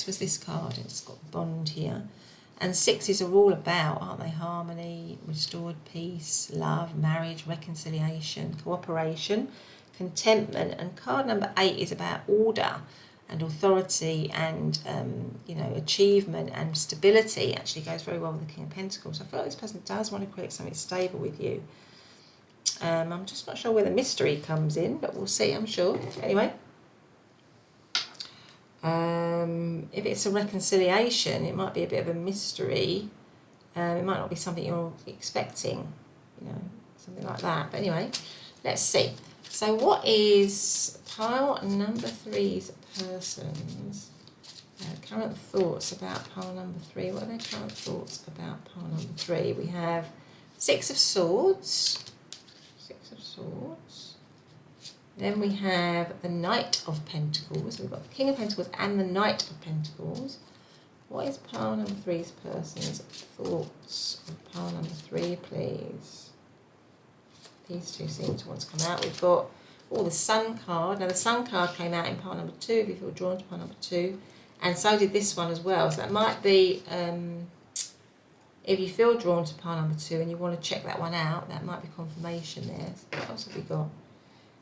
was this card. It's got Bond here. And 6s are all about, aren't they? Harmony, restored peace, love, marriage, reconciliation, cooperation, contentment. And card number 8 is about order and authority and, achievement and stability. Actually goes very well with the King of Pentacles. So I feel like this person does want to create something stable with you. I'm just not sure where the mystery comes in, but we'll see, I'm sure. Anyway, if it's a reconciliation, it might be a bit of a mystery. It might not be something you're expecting, something like that. But anyway, let's see. So what is pile number 3's person's current thoughts about pile number 3? What are their current thoughts about pile number 3? We have 6 of Swords. 6 of Swords. Then we have the Knight of Pentacles. We've got the King of Pentacles and the Knight of Pentacles. What is pile number 3's person's thoughts on pile number 3, please? These two seem to want to come out. We've got the Sun card. Now the Sun card came out in pile number 2, if you feel drawn to pile number 2. And so did this one as well. So that might be, if you feel drawn to pile number 2 and you want to check that one out, that might be confirmation there. So what else have we got?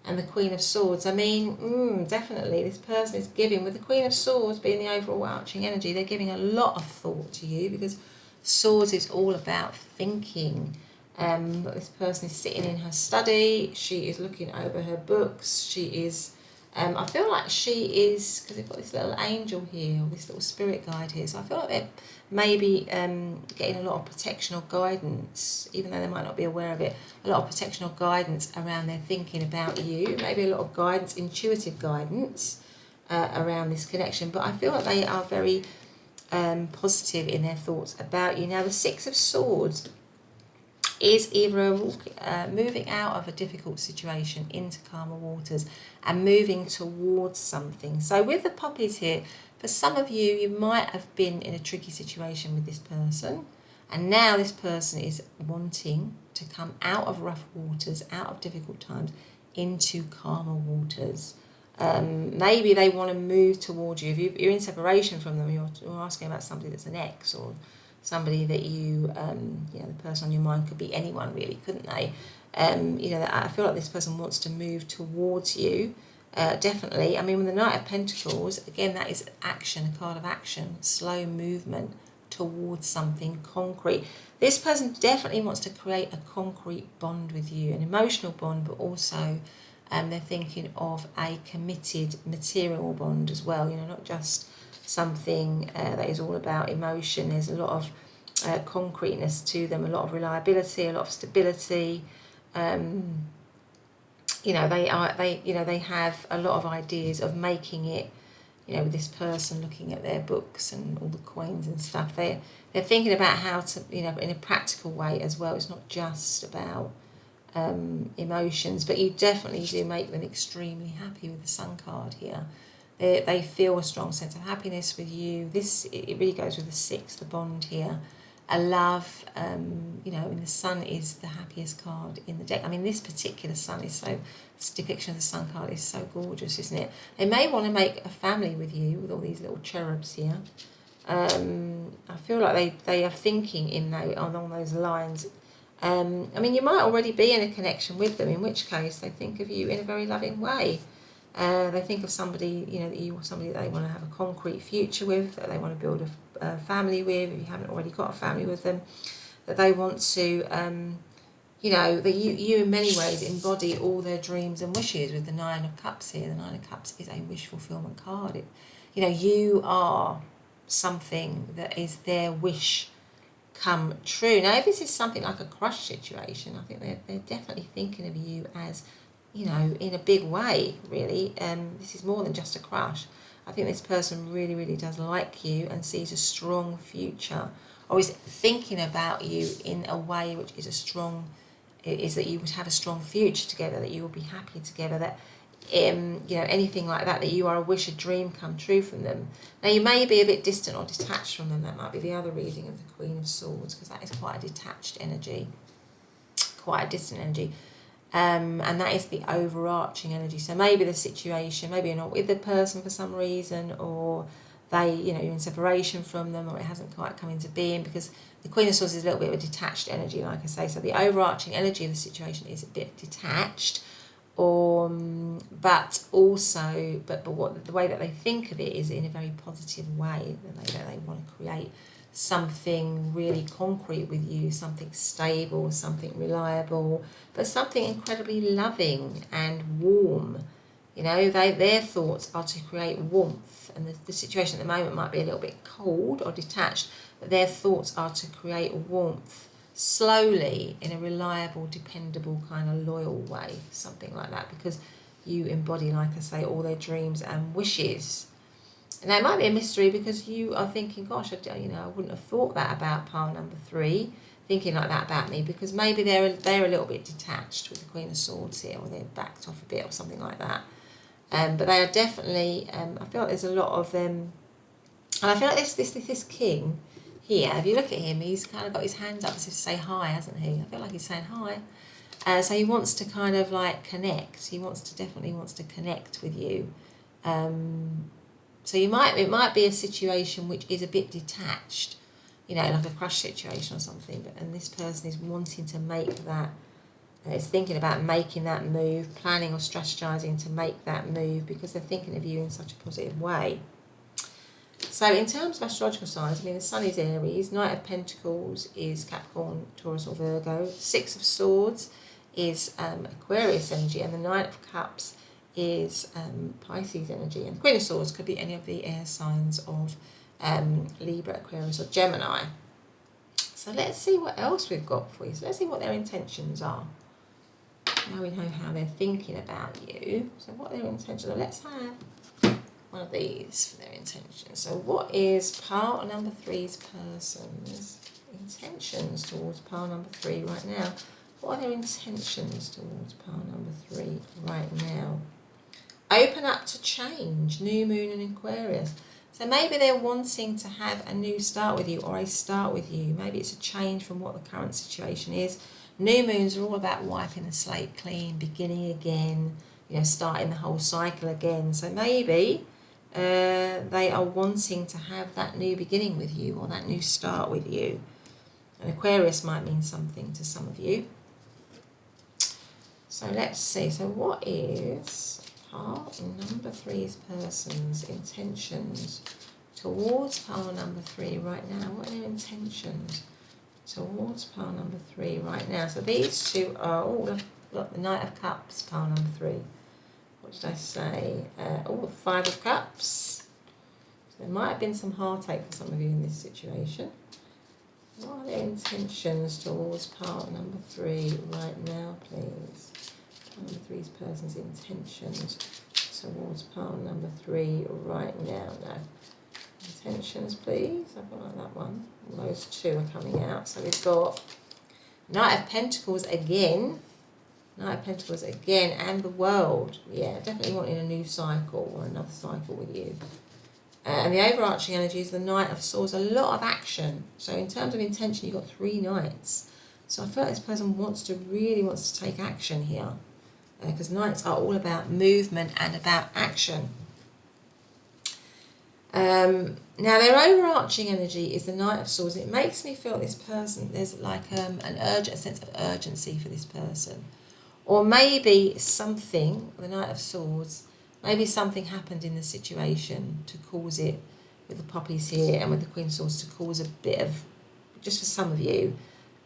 And the Queen of Swords. I mean, definitely this person is giving, with the Queen of Swords being the overall arching energy, they're giving a lot of thought to you, because Swords is all about thinking. But this person is sitting in her study, she is looking over her books, she is, I feel like she is, because they've got this little angel here, or this little spirit guide here, so I feel like they're maybe getting a lot of protection or guidance, even though they might not be aware of it, a lot of protection or guidance around their thinking about you, maybe a lot of guidance, intuitive guidance around this connection, but I feel like they are very positive in their thoughts about you. Now the Six of Swords is either moving out of a difficult situation into calmer waters and moving towards something. So with the poppies here, for some of you, you might have been in a tricky situation with this person, and now this person is wanting to come out of rough waters, out of difficult times, into calmer waters. Maybe they want to move towards you. If you're in separation from them, you're asking about somebody that's an ex, or somebody that you know, the person on your mind could be anyone really, couldn't they? You know, I feel like this person wants to move towards you, definitely. I mean, with the Knight of Pentacles, again, that is action, a card of action, slow movement towards something concrete. This person definitely wants to create a concrete bond with you, an emotional bond, but also they're thinking of a committed material bond as well, you know, not just something that is all about emotion. There's a lot of concreteness to them, a lot of reliability, a lot of stability. You know, they have a lot of ideas of making it, you know, with this person looking at their books and all the coins and stuff. They're thinking about how to, you know, in a practical way as well. It's not just about emotions, but you definitely do make them extremely happy with the Sun card here. They feel a strong sense of happiness with you. It really goes with the 6, the bond here. A love, you know, and the Sun is the happiest card in the deck. I mean, this particular Sun is so, this depiction of the Sun card is so gorgeous, isn't it? They may want to make a family with you, with all these little cherubs here. I feel like they are thinking along those lines. I mean, you might already be in a connection with them, in which case they think of you in a very loving way. They think of somebody, you know, somebody that they want to have a concrete future with, that they want to build a family with, if you haven't already got a family with them, that they want to, you know, that you in many ways embody all their dreams and wishes with the 9 of Cups here. The 9 of Cups is a wish fulfillment card. You know, you are something that is their wish come true. Now, if this is something like a crush situation, I think they're definitely thinking of you as, you know, in a big way, really. This is more than just a crush. I think this person really, really does like you and sees a strong future, or is thinking about you in a way which is is that you would have a strong future together, that you will be happy together, that you know, anything like that, that you are a wish, a dream come true from them. Now, you may be a bit distant or detached from them. That might be the other reading of the Queen of Swords, because that is quite a detached energy, quite a distant energy. And that is the overarching energy. So maybe the situation, maybe you're not with the person for some reason, or they, you know, you're in separation from them, or it hasn't quite come into being, because the Queen of Swords is a little bit of a detached energy, like I say. So the overarching energy of the situation is a bit detached, but what the way that they think of it is in a very positive way, that they want to create something really concrete with you, something stable, something reliable, but something incredibly loving and warm. You know, their thoughts are to create warmth, and the situation at the moment might be a little bit cold or detached, but their thoughts are to create warmth slowly, in a reliable, dependable, kind of loyal way, something like that, because you embody, like I say, all their dreams and wishes. And that might be a mystery, because you are thinking, gosh, I wouldn't have thought that about pile number 3, thinking like that about me, because maybe they're a little bit detached with the Queen of Swords here, or they're backed off a bit or something like that. But they are definitely, I feel like there's a lot of them, and I feel like this king here, if you look at him, he's kind of got his hands up as if to say hi, hasn't he? I feel like he's saying hi. So he wants to kind of like connect. He definitely wants to connect with you. So it might be a situation which is a bit detached. you know, like a crush situation or something. And this person is wanting to make that, is thinking about making that move, planning or strategizing to make that move because they're thinking of you in such a positive way. So in terms of astrological signs, I mean, the Sun is Aries, Knight of Pentacles is Capricorn, Taurus or Virgo, Six of Swords is Aquarius energy, and the Knight of Cups is Pisces energy. And the Queen of Swords could be any of the air signs of Libra, Aquarius or Gemini. So let's see what else we've got for you. So let's see what their intentions are. Now we know how they're thinking about you. So what are their intentions? Let's have one of these for their intentions. So what is pile number 3's person's intentions towards pile number 3 right now? What are their intentions towards pile number 3 right now? Open up to change, new moon and Aquarius. So maybe they're wanting to have a new start with you or a start with you. Maybe it's a change from what the current situation is. New moons are all about wiping the slate clean, beginning again, you know, starting the whole cycle again. So maybe they are wanting to have that new beginning with you or that new start with you. And Aquarius might mean something to some of you. So let's see. So what is pile number 3's person's intentions towards pile number 3 right now? What are their intentions towards pile number 3 right now? So these two are, oh, look, the Knight of Cups, pile number 3. What did I say? The Five of Cups. So there might have been some heartache for some of you in this situation. What are their intentions towards pile number 3 right now, please? Pile number 3's person's intentions towards pile number 3 right now. No. Intentions, please. I've got like that one. Those two are coming out. So we've got Knight of Pentacles again. Knight of Pentacles again, and the World. Yeah, definitely wanting a new cycle or another cycle with you. And the overarching energy is the Knight of Swords, a lot of action. So in terms of intention, you've got 3 knights. So I feel like this person really wants to take action here. Because knights are all about movement and about action. Now their overarching energy is the Knight of Swords. It makes me feel this person, there's like a sense of urgency for this person. Or maybe something, the Knight of Swords, maybe something happened in the situation to cause it, with the poppies here and with the Queen of Swords, to cause a bit of, just for some of you,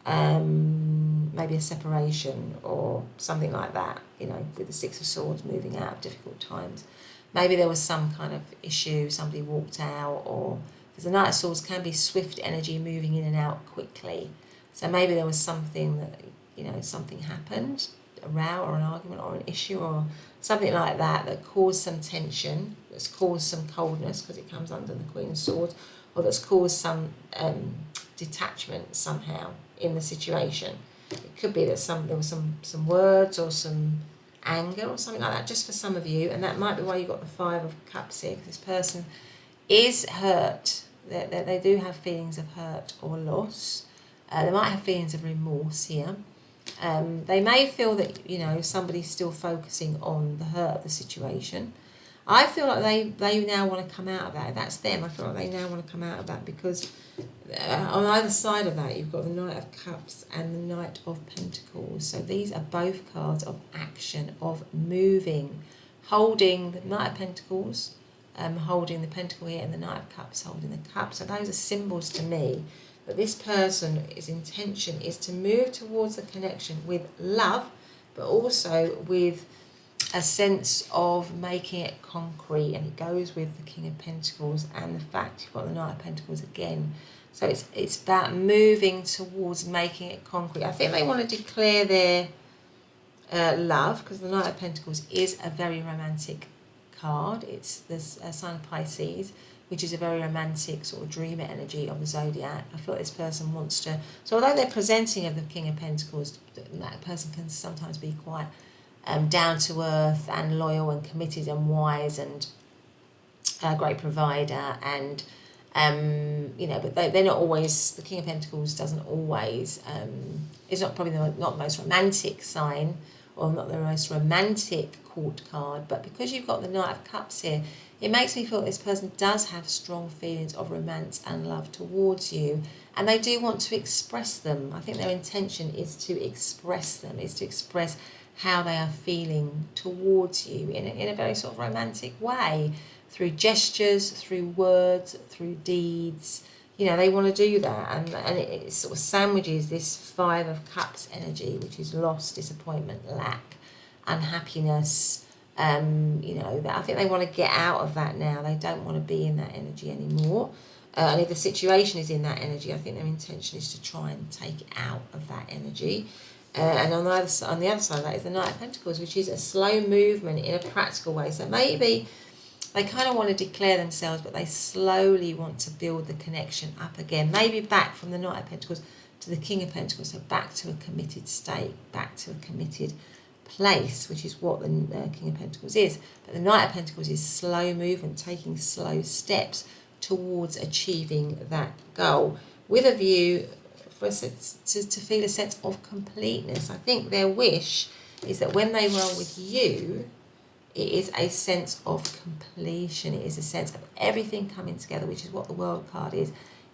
maybe a separation or something like that, you know, with the Six of Swords moving out of difficult times. Maybe there was some kind of issue, somebody walked out, or, because the Knight of Swords can be swift energy moving in and out quickly. So maybe there was something that, you know, something happened, a row or an argument or an issue or something like that, that caused some tension, that's caused some coldness because it comes under the Queen of Swords, or that's caused some detachment somehow in the situation. It could be that there was some words or some anger or something like that, just for some of you, and that might be why you got the Five of Cups here, because this person is hurt. They do have feelings of hurt or loss. They might have feelings of remorse here. They may feel that, you know, somebody's still focusing on the hurt of the situation. I feel like they now want to come out of that. If that's them, I feel like they now want to come out of that, because on either side of that, you've got the Knight of Cups and the Knight of Pentacles. So these are both cards of action, of moving, holding the Knight of Pentacles, holding the Pentacle here, and the Knight of Cups holding the Cup. So those are symbols to me that this person's intention is to move towards the connection with love, but also with a sense of making it concrete, and it goes with the King of Pentacles and the fact you've got the Knight of Pentacles again. So it's about moving towards making it concrete. I think they want to declare their love, because the Knight of Pentacles is a very romantic card. It's the sign of Pisces, which is a very romantic sort of dreamer energy of the zodiac. I feel this person wants to, so although they're presenting of the King of Pentacles, that person can sometimes be quite down to earth and loyal and committed and wise and a great provider, and you know, but they're not always, the King of Pentacles doesn't always, is not probably not the most romantic sign, or not the most romantic court card, but because you've got the Knight of Cups here, it makes me feel that this person does have strong feelings of romance and love towards you, and they do want to express them. I think their intention is to express them, is to express how they are feeling towards you in a very sort of romantic way, through gestures, through words, through deeds. You know, they want to do that, and it sort of sandwiches this Five of Cups energy, which is loss, disappointment, lack, unhappiness. You know, that I think they want to get out of that now. They don't want to be in that energy anymore. And if the situation is in that energy, I think their intention is to try and take it out of that energy. And on the other side of that is the Knight of Pentacles, which is a slow movement in a practical way. So maybe they kind of want to declare themselves, but they slowly want to build the connection up again. Maybe back from the Knight of Pentacles to the King of Pentacles, so back to a committed state, back to a committed place, which is what the King of Pentacles is. But the Knight of Pentacles is slow movement, taking slow steps towards achieving that goal, with a view for to feel a sense of completeness. I think their wish is that when they roll with you, it is a sense of completion. It is a sense of everything coming together, which is what the World card is.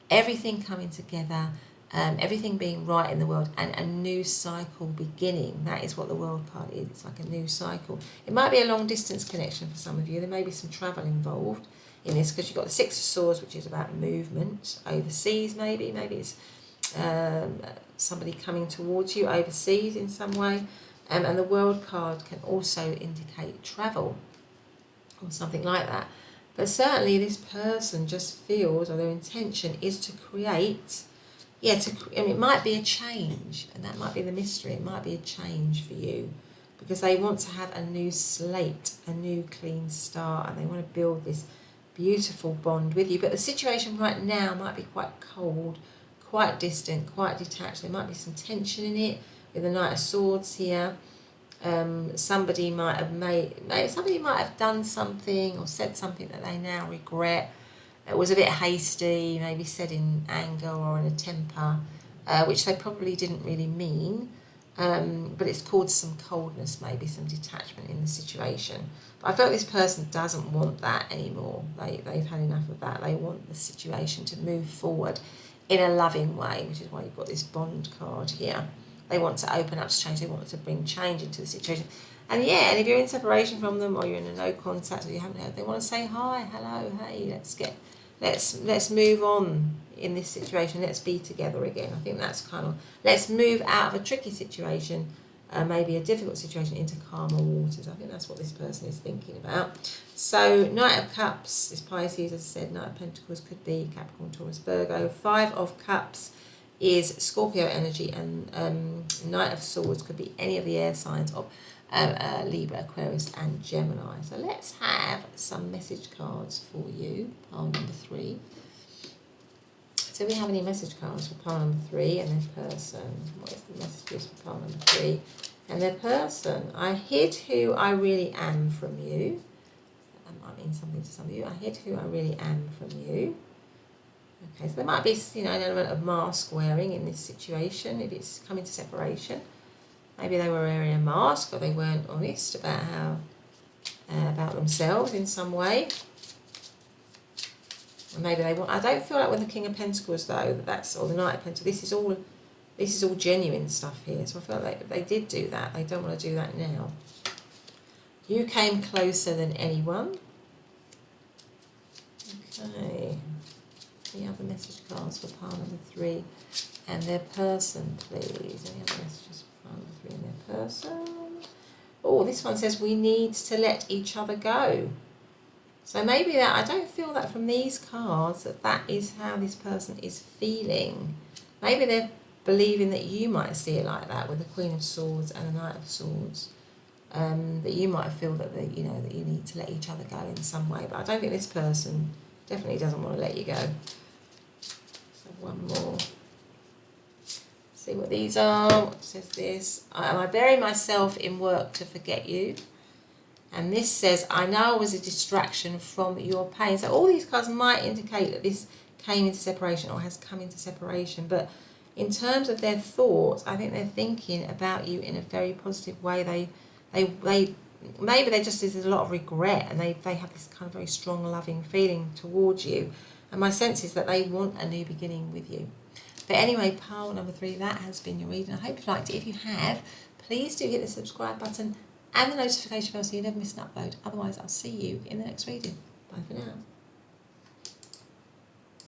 Everything coming together, everything being right in the world, and a new cycle beginning. That is what the World card is. It's like a new cycle. It might be a long distance connection for some of you. There may be some travel involved in this, because you've got the Six of Swords, which is about movement overseas. Maybe it's somebody coming towards you overseas in some way. And the World card can also indicate travel or something like that. But certainly this person just feels, or their intention is to create, it might be a change, and that might be the mystery. It might be a change for you, because they want to have a new slate, a new clean start, and they want to build this beautiful bond with you. But the situation right now might be quite cold, quite distant, quite detached. There might be some tension in it with the Knight of Swords here. Somebody might have done something or said something that they now regret. It was a bit hasty, maybe said in anger or in a temper, which they probably didn't really mean. But it's caused some coldness, maybe some detachment in the situation. But I feel like this person doesn't want that anymore. They've had enough of that. They want the situation to move forward in a loving way, which is why you've got this Bond card here. They want to open up to change. They want to bring change into the situation. And yeah, and if you're in separation from them, or you're in a no contact, or you haven't heard, they want to say hi, hello, hey, let's move on in this situation. Let's be together again. I think that's kind of, let's move out of a tricky situation, maybe a difficult situation, into calmer waters. I think that's what this person is thinking about. So Knight of Cups, this Pisces, as I said, Knight of Pentacles could be Capricorn, Taurus, Virgo. Five of Cups is Scorpio energy, and Knight of Swords could be any of the air signs of Libra, Aquarius and Gemini. So let's have some message cards for you, pile number 3. Do we have any message cards for pile number 3 and their person? What is the messages for pile number 3 and their person? I hid who I really am from you. That might mean something to some of you. I hid who I really am from you. Okay, so there might be, an element of mask wearing in this situation if it's coming to separation. Maybe they were wearing a mask, or they weren't honest about about themselves in some way. Or maybe they want. I don't feel like with the King of Pentacles though or the Knight of Pentacles. This is all genuine stuff here. So I feel like they did do that. They don't want to do that now. You came closer than anyone. Okay. Any other message cards for pile number 3 and their person, please? Any other messages for pile number 3 and their person? Oh, this one says we need to let each other go. So maybe that, I don't feel that from these cards that is how this person is feeling. Maybe they're believing that you might see it like that with the Queen of Swords and the Knight of Swords. That you might feel that that you need to let each other go in some way. But I don't think this person definitely doesn't want to let you go. One more. See what these are. What says this? I bury myself in work to forget you. And this says, I know I was a distraction from your pain. So all these cards might indicate that this came into separation or has come into separation. But in terms of their thoughts, I think they're thinking about you in a very positive way. They maybe there just is a lot of regret, and they have this kind of very strong loving feeling towards you, and my sense is that they want a new beginning with you. But anyway, pile number 3, that has been your reading. I hope you liked it. If you have, please do hit the subscribe button and the notification bell so you never miss an upload. Otherwise, I'll see you in the next reading. Bye for now.